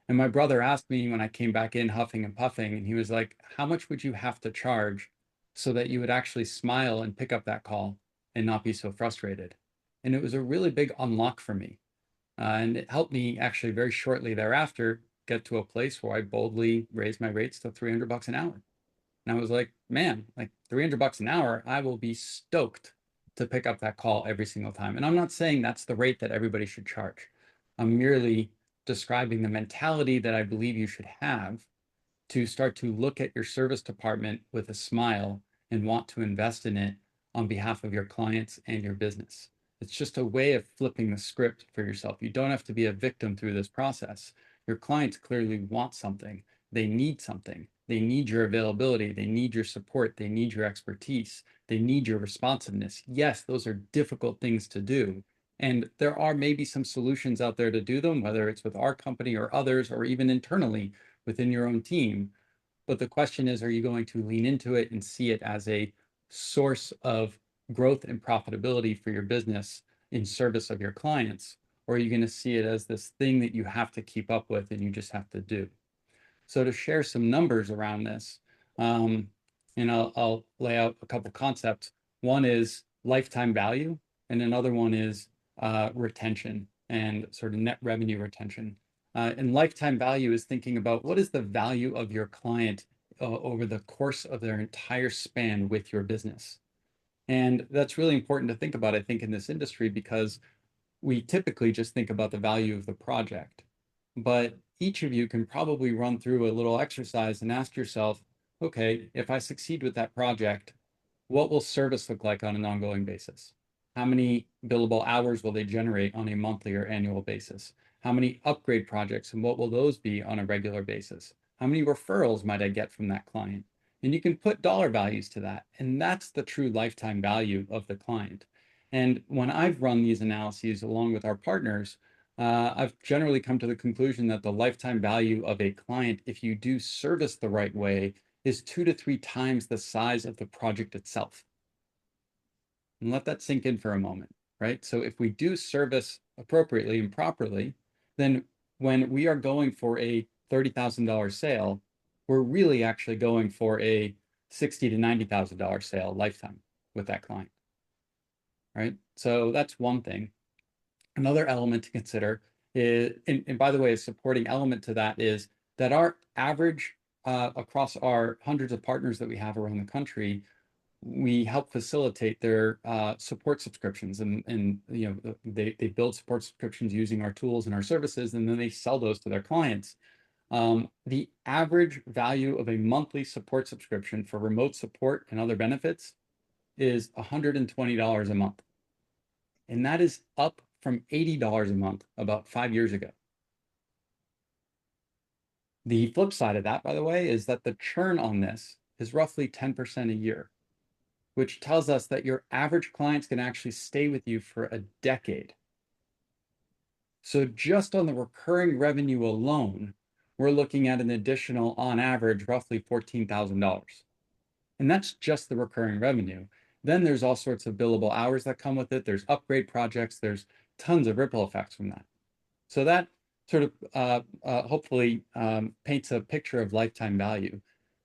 And my brother asked me when I came back in huffing and puffing, and he was like, how much would you have to charge so that you would actually smile and pick up that call and not be so frustrated? And it was a really big unlock for me. And it helped me actually very shortly thereafter get to a place where I boldly raised my rates to $300 an hour. And I was like, man, like $300 an hour, I will be stoked to pick up that call every single time. And I'm not saying that's the rate that everybody should charge. I'm merely describing the mentality that I believe you should have to start to look at your service department with a smile and want to invest in it on behalf of your clients and your business. It's just a way of flipping the script for yourself. You don't have to be a victim through this process. Your clients clearly want something. They need something. They need your availability. They need your support. They need your expertise. They need your responsiveness. Yes, those are difficult things to do. And there are maybe some solutions out there to do them, whether it's with our company or others, or even internally within your own team. But the question is, are you going to lean into it and see it as a source of growth and profitability for your business in service of your clients? Or are you going to see it as this thing that you have to keep up with and you just have to do? So to share some numbers around this, and I'll lay out a couple concepts. One is lifetime value, and another one is retention and sort of net revenue retention. And lifetime value is thinking about what is the value of your client over the course of their entire span with your business. And that's really important to think about, I think, in this industry, because we typically just think about the value of the project. But each of you can probably run through a little exercise and ask yourself, okay, if I succeed with that project, what will service look like on an ongoing basis? How many billable hours will they generate on a monthly or annual basis? How many upgrade projects, and what will those be on a regular basis? How many referrals might I get from that client? And you can put dollar values to that. And that's the true lifetime value of the client. And when I've run these analyses along with our partners, I've generally come to the conclusion that the lifetime value of a client, if you do service the right way is 2 to 3 times the size of the project itself. And let that sink in for a moment, right? So if we do service appropriately and properly, then when we are going for a $30,000 sale, we're really actually going for a $60,000 to $90,000 sale lifetime with that client, right? So that's one thing. Another element to consider is, and by the way, a supporting element to that is that our average across our hundreds of partners that we have around the country, we help facilitate their support subscriptions, and you know, they build support subscriptions using our tools and our services, and then they sell those to their clients. The average value of a monthly support subscription for remote support and other benefits is $120 a month. And that is up from $80 a month about 5 years ago. The flip side of that, by the way, is that the churn on this is roughly 10% a year, which tells us that your average clients can actually stay with you for a decade. So just on the recurring revenue alone, we're looking at an additional, on average, roughly $14,000. And that's just the recurring revenue. Then there's all sorts of billable hours that come with it. There's upgrade projects. There's tons of ripple effects from that. So that sort of hopefully paints a picture of lifetime value.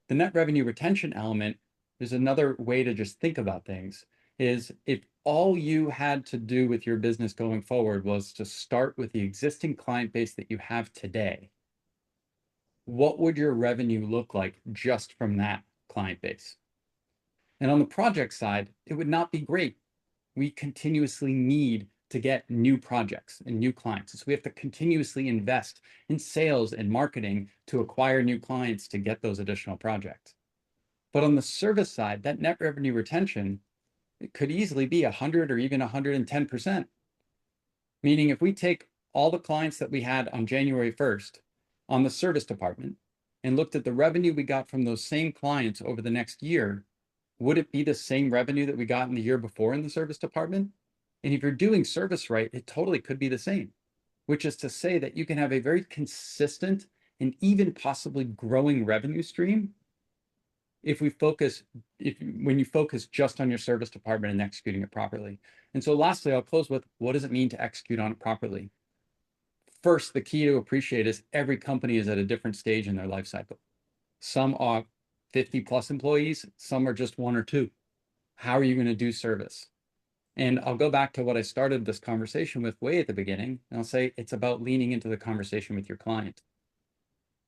The net revenue retention element is another way to just think about things, is if all you had to do with your business going forward was to start with the existing client base that you have today, what would your revenue look like just from that client base? And on the project side, it would not be great. We continuously need to get new projects and new clients. So we have to continuously invest in sales and marketing to acquire new clients to get those additional projects. But on the service side, that net revenue retention, it could easily be 100 or even 110%. Meaning if we take all the clients that we had on January 1st on the service department and looked at the revenue we got from those same clients over the next year, would it be the same revenue that we got in the year before in the service department? And if you're doing service right, it totally could be the same, which is to say that you can have a very consistent and even possibly growing revenue stream if we focus, when you focus just on your service department and executing it properly. And so lastly, I'll close with, what does it mean to execute on it properly? First, the key to appreciate is every company is at a different stage in their life cycle. Some are 50 plus employees, some are just 1 or 2. How are you going to do service? And I'll go back to what I started this conversation with way at the beginning, and I'll say it's about leaning into the conversation with your client.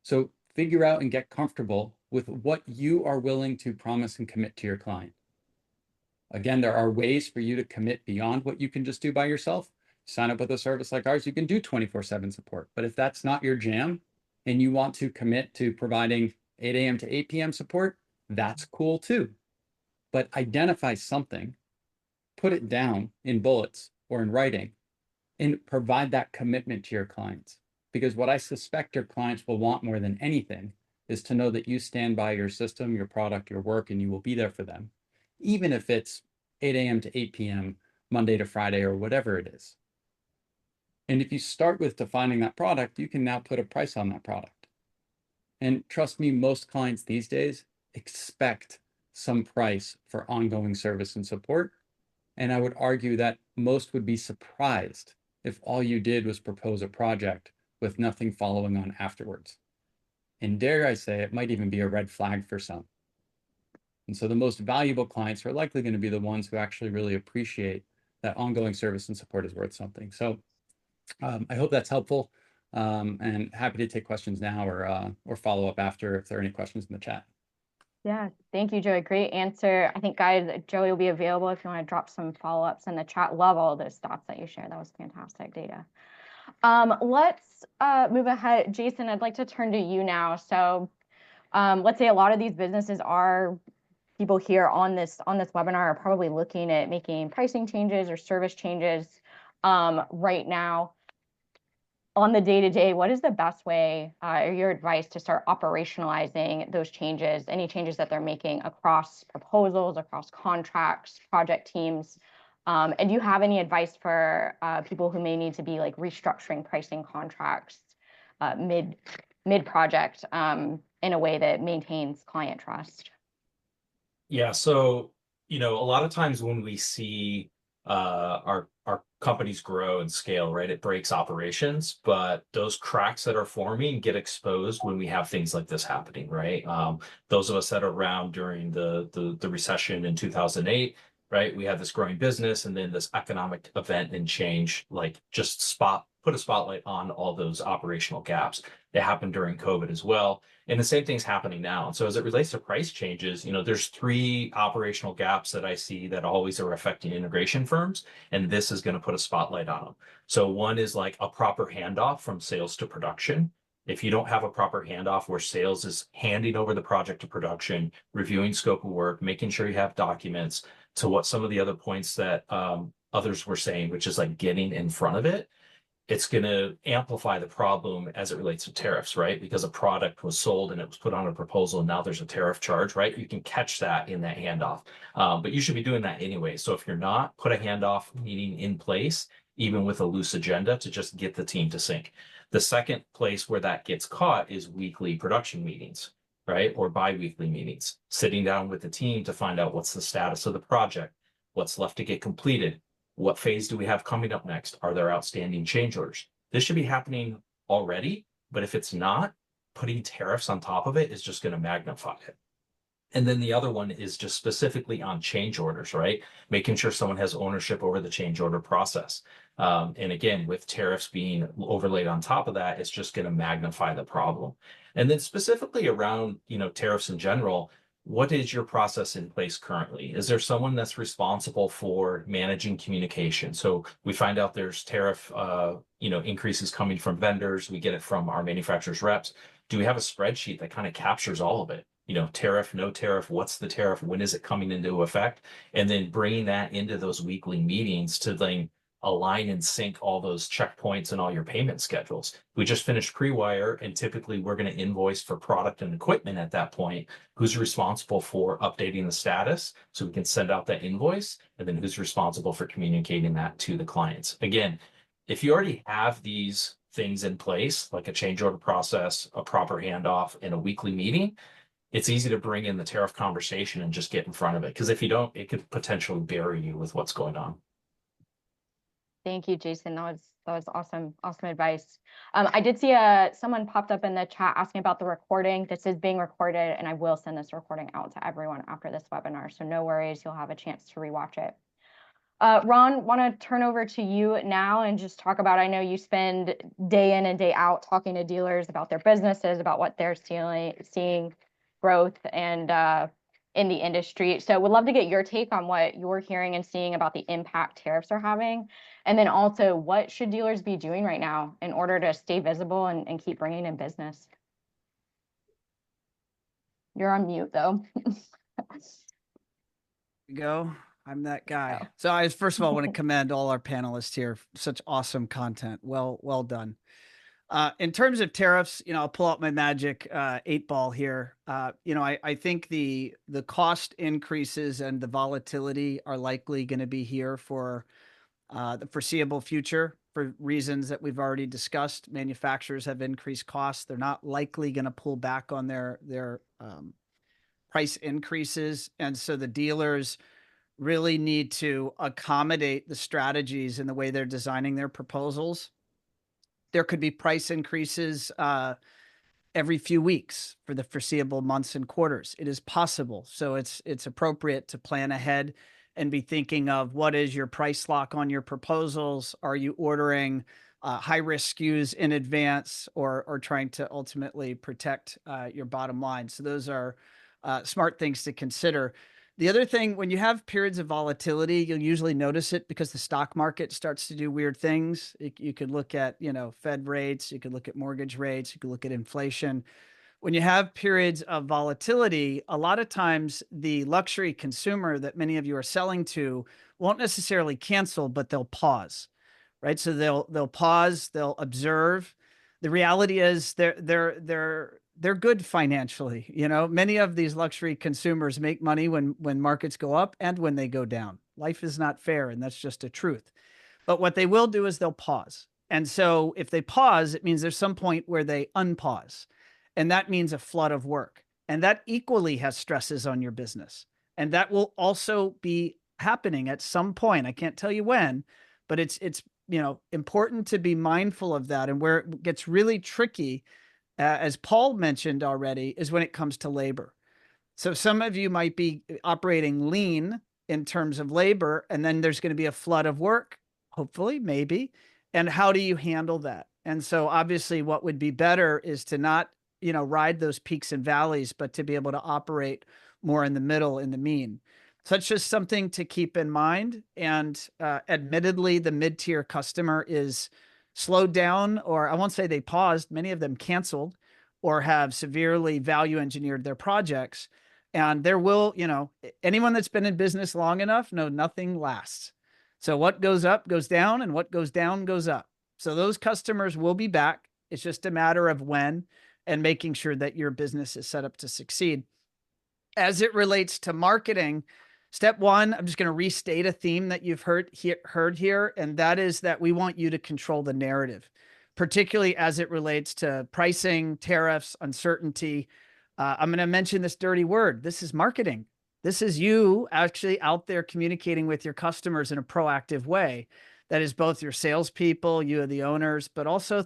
So figure out and get comfortable with what you are willing to promise and commit to your client. Again, there are ways for you to commit beyond what you can just do by yourself. Sign up with a service like ours, you can do 24/7 support. But if that's not your jam and you want to commit to providing 8 a.m. to 8 p.m. support, that's cool too. But identify something, put it down in bullets or in writing, and provide that commitment to your clients. Because what I suspect your clients will want more than anything is to know that you stand by your system, your product, your work, and you will be there for them, even if it's 8 a.m. to 8 p.m., Monday to Friday, or whatever it is. And if you start with defining that product, you can now put a price on that product. And trust me, most clients these days expect some price for ongoing service and support. And I would argue that most would be surprised if all you did was propose a project with nothing following on afterwards. And dare I say, it might even be a red flag for some. And so the most valuable clients are likely going to be the ones who actually really appreciate that ongoing service and support is worth something. So I hope that's helpful, and happy to take questions now or follow up after if there are any questions in the chat. Yeah, thank you, Joey. Great answer. I think, guys, Joey will be available if you want to drop some follow-ups in the chat. Love all those stats that you shared. That was fantastic data. Let's move ahead. Jason, I'd like to turn to you now. So let's say a lot of these businesses are, people here on this webinar are probably looking at making pricing changes or service changes right now. On the day-to-day, what is the best way or your advice to start operationalizing those changes, any changes that they're making across proposals, across contracts, project teams? And do you have any advice for people who may need to be like restructuring pricing contracts mid-project? in a way that maintains client trust? Yeah, so a lot of times when we see our companies grow and scale, right, it breaks operations, but those cracks that are forming get exposed when we have things like this happening, right? Those of us that are around during the recession in 2008, right, we had this growing business, and then this economic event and change, like just put a spotlight on all those operational gaps. It happened during COVID as well. And the same thing's happening now. And so as it relates to price changes, there's three operational gaps that I see that always are affecting integration firms. And this is going to put a spotlight on them. So one is like a proper handoff from sales to production. If you don't have a proper handoff where sales is handing over the project to production, reviewing scope of work, making sure you have documents, to what some of the other points that others were saying, which is like getting in front of it, it's going to amplify the problem as it relates to tariffs, right? Because a product was sold and it was put on a proposal, and now there's a tariff charge, right? You can catch that in that handoff. But you should be doing that anyway. So if you're not, put a handoff meeting in place, even with a loose agenda, to just get the team to sync. The second place where that gets caught is weekly production meetings, right? Or bi-weekly meetings, sitting down with the team to find out what's the status of the project, what's left to get completed, what phase do we have coming up next? Are there outstanding change orders? This should be happening already, but if it's not, putting tariffs on top of it is just going to magnify it. And then the other one is just specifically on change orders, right? Making sure someone has ownership over the change order process. And again, with tariffs being overlaid on top of that, it's just going to magnify the problem. And then specifically around, tariffs in general, what is your process in place currently? Is there someone that's responsible for managing communication? So we find out there's tariff, increases coming from vendors. We get it from our manufacturers reps. Do we have a spreadsheet that kind of captures all of it? Tariff, no tariff, what's the tariff? When is it coming into effect? And then bringing that into those weekly meetings to then align and sync all those checkpoints and all your payment schedules. We just finished pre-wire, and typically we're going to invoice for product and equipment at that point. Who's responsible for updating the status so we can send out that invoice, and then who's responsible for communicating that to the clients. Again, if you already have these things in place, like a change order process, a proper handoff, and a weekly meeting, it's easy to bring in the tariff conversation and just get in front of it. Because if you don't, it could potentially bury you with what's going on. Thank you, Jason. That was awesome advice. I did see someone popped up in the chat asking about the recording. This is being recorded, and I will send this recording out to everyone after this webinar. So no worries, you'll have a chance to rewatch it. Ron, want to turn over to you now and just talk about, I know you spend day in and day out talking to dealers about their businesses, about what they're seeing growth and in the industry. So would love to get your take on what you're hearing and seeing about the impact tariffs are having. And then also, what should dealers be doing right now in order to stay visible and keep bringing in business? You're on mute, though. Go. I'm that guy. So I first of all want to commend all our panelists here. Such awesome content. Well done. In terms of tariffs, I'll pull out my magic 8-ball here. I think the cost increases and the volatility are likely going to be here for the foreseeable future for reasons that we've already discussed. Manufacturers have increased costs. They're not likely going to pull back on their price increases. And so the dealers really need to accommodate the strategies in the way they're designing their proposals. There could be price increases every few weeks for the foreseeable months and quarters. It is possible. So it's appropriate to plan ahead and be thinking of what is your price lock on your proposals. Are you ordering high-risk SKUs in advance or trying to ultimately protect your bottom line? So those are smart things to consider. The other thing, when you have periods of volatility, you'll usually notice it because the stock market starts to do weird things. You could look at, Fed rates, you could look at mortgage rates, you could look at inflation. When you have periods of volatility, a lot of times the luxury consumer that many of you are selling to won't necessarily cancel, but they'll pause, right? So they'll pause, they'll observe. The reality is they're good financially. Many of these luxury consumers make money when markets go up and when they go down. Life is not fair, and that's just a truth. But what they will do is they'll pause. And so if they pause, it means there's some point where they unpause. And that means a flood of work. And that equally has stresses on your business. And that will also be happening at some point. I can't tell you when, but it's important to be mindful of that. And where it gets really tricky, as Paul mentioned already, is when it comes to labor. So some of you might be operating lean in terms of labor, and then there's going to be a flood of work, hopefully, maybe. And how do you handle that? And so obviously what would be better is to not, ride those peaks and valleys, but to be able to operate more in the middle, in the mean. So that's just something to keep in mind. And admittedly, the mid-tier customer is slowed down, or I won't say they paused, many of them canceled or have severely value engineered their projects. And there will, anyone that's been in business long enough know nothing lasts. So what goes up goes down, and what goes down goes up. So those customers will be back. It's just a matter of when, and making sure that your business is set up to succeed. As it relates to marketing, step one, I'm just going to restate a theme that you've heard here, and that is that we want you to control the narrative, particularly as it relates to pricing, tariffs, uncertainty. I'm going to mention this dirty word. This is marketing. This is you actually out there communicating with your customers in a proactive way. That is both your salespeople, you, the owners, but also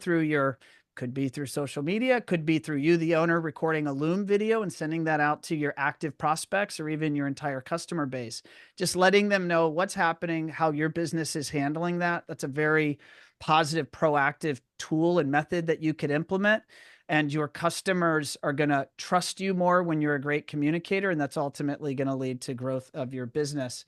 could be through social media, could be through you, the owner, recording a Loom video and sending that out to your active prospects or even your entire customer base. Just letting them know what's happening, how your business is handling that. That's a very positive, proactive tool and method that you could implement. And your customers are going to trust you more when you're a great communicator, and that's ultimately going to lead to growth of your business.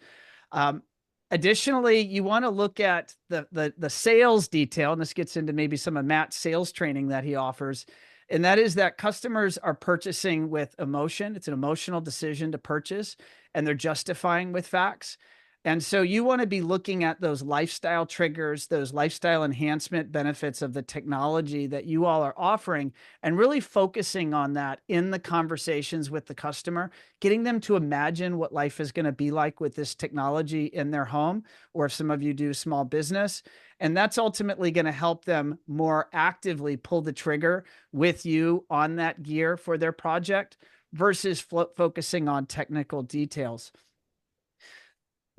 Additionally, you want to look at the sales detail, and this gets into maybe some of Matt's sales training that he offers, and that is that customers are purchasing with emotion. It's an emotional decision to purchase, and they're justifying with facts. And so you want to be looking at those lifestyle triggers, those lifestyle enhancement benefits of the technology that you all are offering, and really focusing on that in the conversations with the customer, getting them to imagine what life is going to be like with this technology in their home, or if some of you do small business. And that's ultimately going to help them more actively pull the trigger with you on that gear for their project versus focusing on technical details.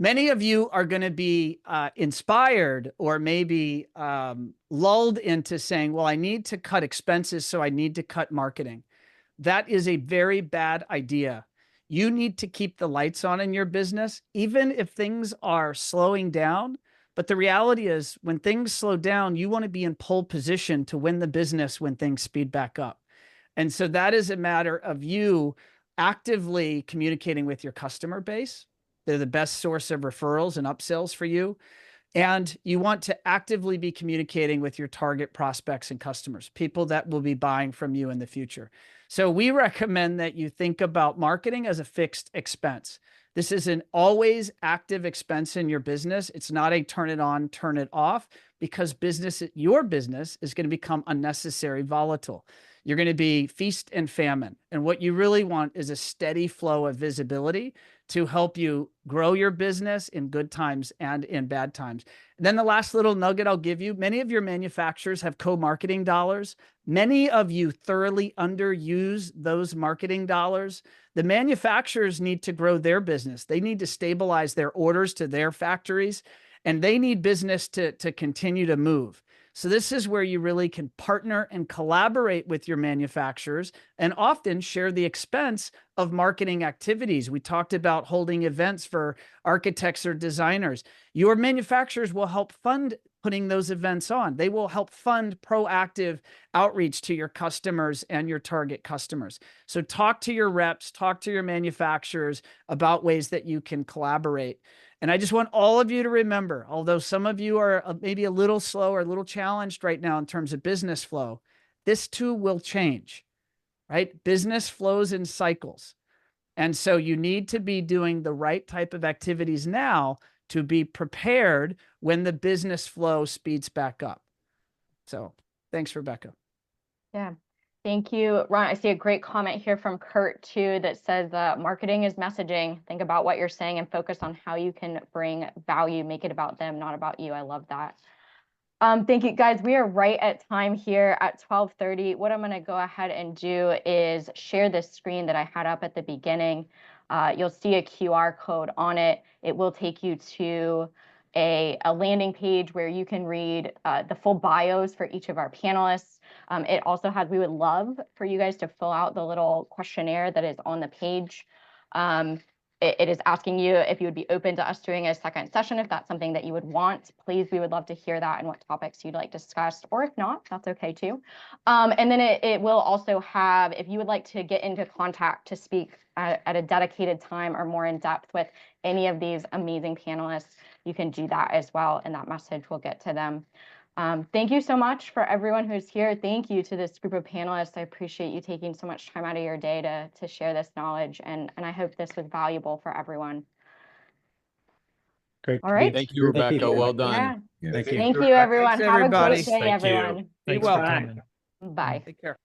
Many of you are going to be inspired or maybe lulled into saying, well, I need to cut expenses, so I need to cut marketing. That is a very bad idea. You need to keep the lights on in your business, even if things are slowing down. But the reality is, when things slow down, you want to be in pole position to win the business when things speed back up. And so that is a matter of you actively communicating with your customer base. They're the best source of referrals and upsells for you. And you want to actively be communicating with your target prospects and customers, people that will be buying from you in the future. So we recommend that you think about marketing as a fixed expense. This is an always active expense in your business. It's not a turn it on, turn it off, because your business is going to become unnecessary volatile. You're going to be feast and famine. And what you really want is a steady flow of visibility to help you grow your business in good times and in bad times. And then the last little nugget I'll give you, many of your manufacturers have co-marketing dollars. Many of you thoroughly underuse those marketing dollars. The manufacturers need to grow their business. They need to stabilize their orders to their factories, and they need business to continue to move. So this is where you really can partner and collaborate with your manufacturers and often share the expense of marketing activities. We talked about holding events for architects or designers. Your manufacturers will help fund putting those events on. They will help fund proactive outreach to your customers and your target customers. So talk to your reps, talk to your manufacturers about ways that you can collaborate. And I just want all of you to remember, although some of you are maybe a little slow or a little challenged right now in terms of business flow, this too will change, right? Business flows in cycles. And so you need to be doing the right type of activities now to be prepared when the business flow speeds back up. So thanks, Rebecca. Yeah. Thank you, Ron. I see a great comment here from Kurt too that says that marketing is messaging. Think about what you're saying and focus on how you can bring value, make it about them, not about you. I love that. Thank you guys. We are right at time here at 12:30. What I'm going to go ahead and do is share this screen that I had up at the beginning. You'll see a QR code on it. It will take you to a landing page where you can read the full bios for each of our panelists. It also has, we would love for you guys to fill out the little questionnaire that is on the page. It is asking you if you would be open to us doing a second session, if that's something that you would want. Please, we would love to hear that and what topics you'd like discussed, or if not, that's okay too. And then it will also have, if you would like to get into contact to speak at a dedicated time or more in depth with any of these amazing panelists, you can do that as well, and that message will get to them. Thank you so much for everyone who's here. Thank you to this group of panelists. I appreciate you taking so much time out of your day to share this knowledge, and I hope this was valuable for everyone. Great. All right. Thank you, Rebecca. Well done. Yeah. Thank you. Thank you, everyone. Thanks, Have a everybody. great day, Thank you. everyone. Thanks Well, for coming. Bye. Take care.